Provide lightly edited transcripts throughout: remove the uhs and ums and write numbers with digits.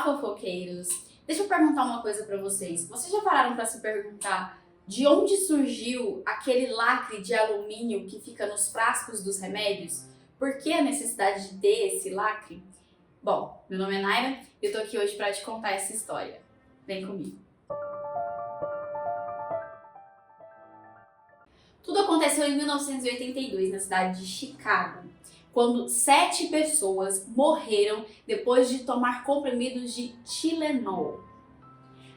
Olá, fofoqueiros! Deixa eu perguntar uma coisa pra vocês. Vocês já pararam pra se perguntar de onde surgiu aquele lacre de alumínio que fica nos frascos dos remédios? Por que a necessidade de ter esse lacre? Bom, meu nome é Naira e eu tô aqui hoje pra te contar essa história. Vem comigo. Tudo aconteceu em 1982, na cidade de Chicago, quando 7 pessoas morreram depois de tomar comprimidos de Tylenol.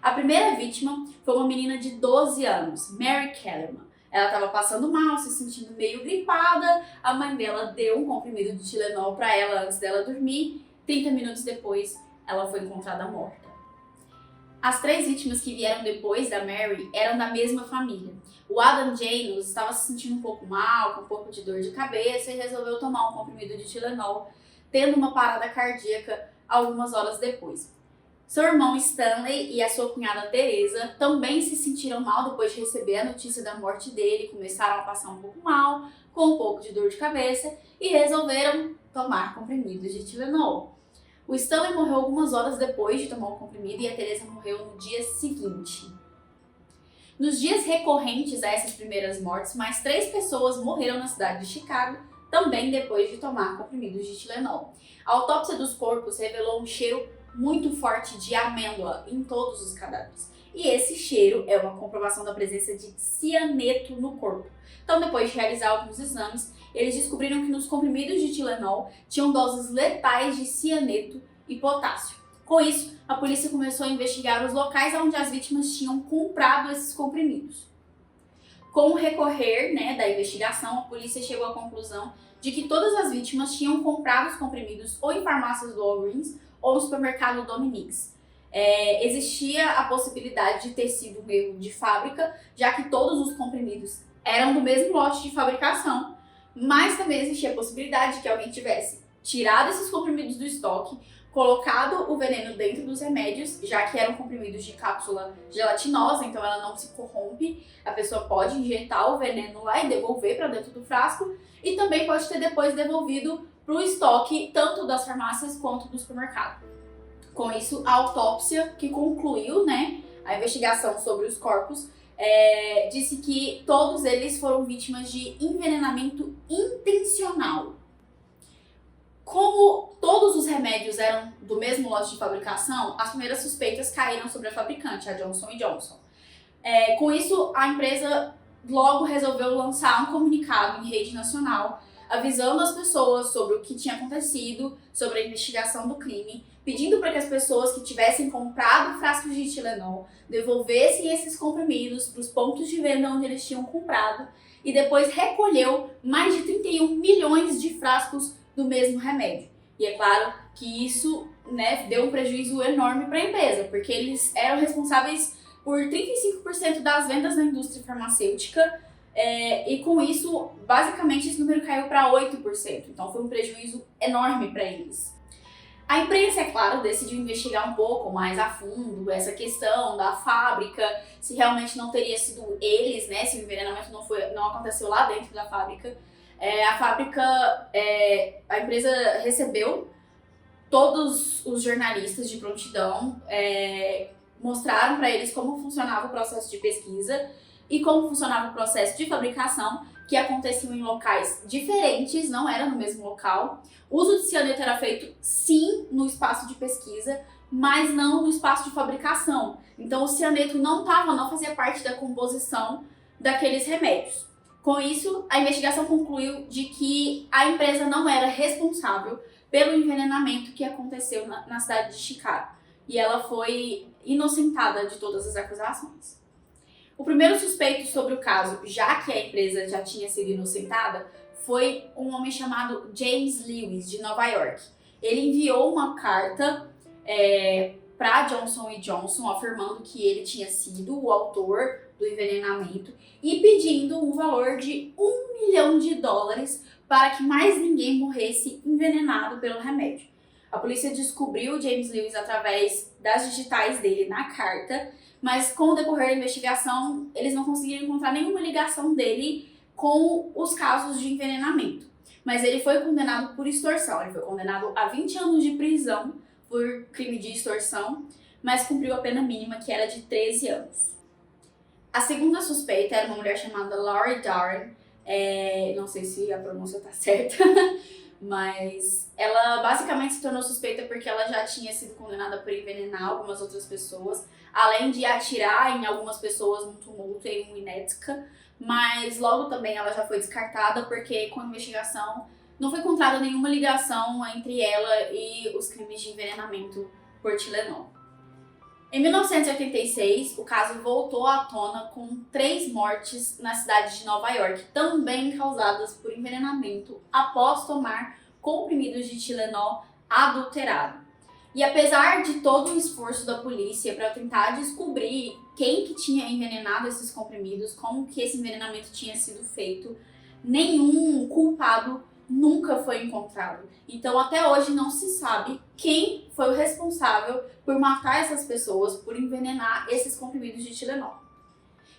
A primeira vítima foi uma menina de 12 anos, Mary Kellerman. Ela estava passando mal, se sentindo meio gripada. A mãe dela deu um comprimido de Tylenol para ela antes dela dormir. 30 minutos depois, ela foi encontrada morta. As 3 vítimas que vieram depois da Mary eram da mesma família. O Adam Janos estava se sentindo um pouco mal, com um pouco de dor de cabeça e resolveu tomar um comprimido de Tylenol, tendo uma parada cardíaca algumas horas depois. Seu irmão Stanley e a sua cunhada Teresa também se sentiram mal depois de receber a notícia da morte dele, começaram a passar um pouco mal, com um pouco de dor de cabeça e resolveram tomar comprimidos de Tylenol. O Stanley morreu algumas horas depois de tomar o comprimido e a Teresa morreu no dia seguinte. Nos dias recorrentes a essas primeiras mortes, mais 3 pessoas morreram na cidade de Chicago, também depois de tomar comprimidos de Tylenol. A autópsia dos corpos revelou um cheiro muito forte de amêndoa em todos os cadáveres. E esse cheiro é uma comprovação da presença de cianeto no corpo. Então, depois de realizar alguns exames, eles descobriram que nos comprimidos de Tylenol tinham doses letais de cianeto e potássio. Com isso, a polícia começou a investigar os locais onde as vítimas tinham comprado esses comprimidos. Com o recorrer da investigação, a polícia chegou à conclusão de que todas as vítimas tinham comprado os comprimidos ou em farmácias do Walgreens ou no supermercado Dominick's. Existia a possibilidade de ter sido um erro de fábrica, já que todos os comprimidos eram do mesmo lote de fabricação, mas também existia a possibilidade de que alguém tivesse tirado esses comprimidos do estoque, colocado o veneno dentro dos remédios, já que eram comprimidos de cápsula gelatinosa, então ela não se corrompe, a pessoa pode injetar o veneno lá e devolver para dentro do frasco, e também pode ter depois devolvido para o estoque tanto das farmácias quanto do supermercado. Com isso, a autópsia que concluiu a investigação sobre os corpos disse que todos eles foram vítimas de envenenamento intencional. Como todos os remédios eram do mesmo lote de fabricação, as primeiras suspeitas caíram sobre a fabricante, a Johnson & Johnson. Com isso, a empresa logo resolveu lançar um comunicado em rede nacional, avisando as pessoas sobre o que tinha acontecido, sobre a investigação do crime, pedindo para que as pessoas que tivessem comprado frascos de Tylenol devolvessem esses comprimidos para os pontos de venda onde eles tinham comprado e depois recolheu mais de 31 milhões de frascos do mesmo remédio. E é claro que isso deu um prejuízo enorme para a empresa, porque eles eram responsáveis por 35% das vendas na indústria farmacêutica e com isso, basicamente, esse número caiu para 8%. Então foi um prejuízo enorme para eles. A imprensa, é claro, decidiu investigar um pouco mais a fundo essa questão da fábrica, se realmente não teria sido eles, se o envenenamento não aconteceu lá dentro da fábrica. A empresa recebeu todos os jornalistas de prontidão, mostraram para eles como funcionava o processo de pesquisa e como funcionava o processo de fabricação, que aconteciam em locais diferentes, não era no mesmo local. O uso de cianeto era feito, sim, no espaço de pesquisa, mas não no espaço de fabricação. Então o cianeto não fazia parte da composição daqueles remédios. Com isso, a investigação concluiu de que a empresa não era responsável pelo envenenamento que aconteceu na cidade de Chicago. E ela foi inocentada de todas as acusações. O primeiro suspeito sobre o caso, já que a empresa já tinha sido inocentada, foi um homem chamado James Lewis, de Nova York. Ele enviou uma carta para Johnson & Johnson, afirmando que ele tinha sido o autor do envenenamento e pedindo um valor de $1 milhão para que mais ninguém morresse envenenado pelo remédio. A polícia descobriu James Lewis através das digitais dele na carta, mas com o decorrer da investigação, eles não conseguiram encontrar nenhuma ligação dele com os casos de envenenamento. Mas ele foi condenado por extorsão, ele foi condenado a 20 anos de prisão, por crime de extorsão, mas cumpriu a pena mínima, que era de 13 anos. A segunda suspeita era uma mulher chamada Laurie Darren, não sei se a pronúncia tá certa, mas ela basicamente se tornou suspeita porque ela já tinha sido condenada por envenenar algumas outras pessoas, além de atirar em algumas pessoas num tumulto em Winnetka, mas logo também ela já foi descartada porque com a investigação não foi encontrada nenhuma ligação entre ela e os crimes de envenenamento por Tylenol. Em 1986, o caso voltou à tona com 3 mortes na cidade de Nova York, também causadas por envenenamento após tomar comprimidos de Tylenol adulterado. E apesar de todo o esforço da polícia para tentar descobrir quem que tinha envenenado esses comprimidos, como que esse envenenamento tinha sido feito, nenhum culpado nunca foi encontrado. Então até hoje não se sabe quem foi o responsável por matar essas pessoas, por envenenar esses comprimidos de Tylenol.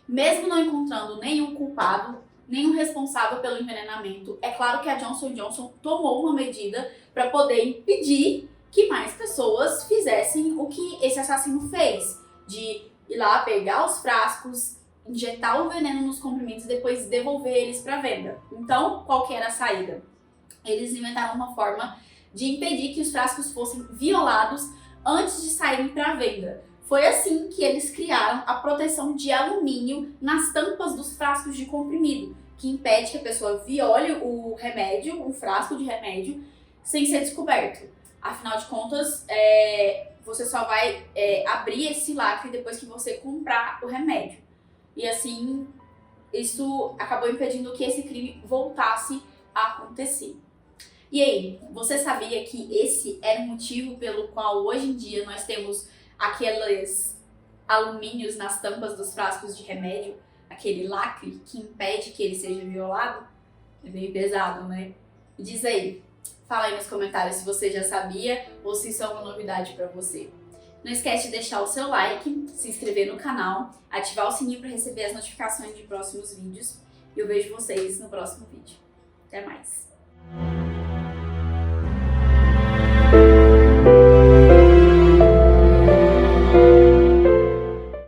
Mesmo não encontrando nenhum culpado, nenhum responsável pelo envenenamento, é claro que a Johnson & Johnson tomou uma medida para poder impedir que mais pessoas fizessem o que esse assassino fez, de ir lá pegar os frascos, injetar o veneno nos comprimidos e depois devolver eles para venda. Então, qual que era a saída? Eles inventaram uma forma de impedir que os frascos fossem violados antes de saírem para venda. Foi assim que eles criaram a proteção de alumínio nas tampas dos frascos de comprimido, que impede que a pessoa viole o remédio, um frasco de remédio, sem ser descoberto. Afinal de contas, você só vai abrir esse lacre depois que você comprar o remédio. E assim, isso acabou impedindo que esse crime voltasse a acontecer. E aí, você sabia que esse era o motivo pelo qual hoje em dia nós temos aqueles alumínios nas tampas dos frascos de remédio, aquele lacre que impede que ele seja violado? É bem pesado, né? Diz aí, fala aí nos comentários se você já sabia ou se isso é uma novidade pra você. Não esquece de deixar o seu like, se inscrever no canal, ativar o sininho para receber as notificações de próximos vídeos. E eu vejo vocês no próximo vídeo. Até mais!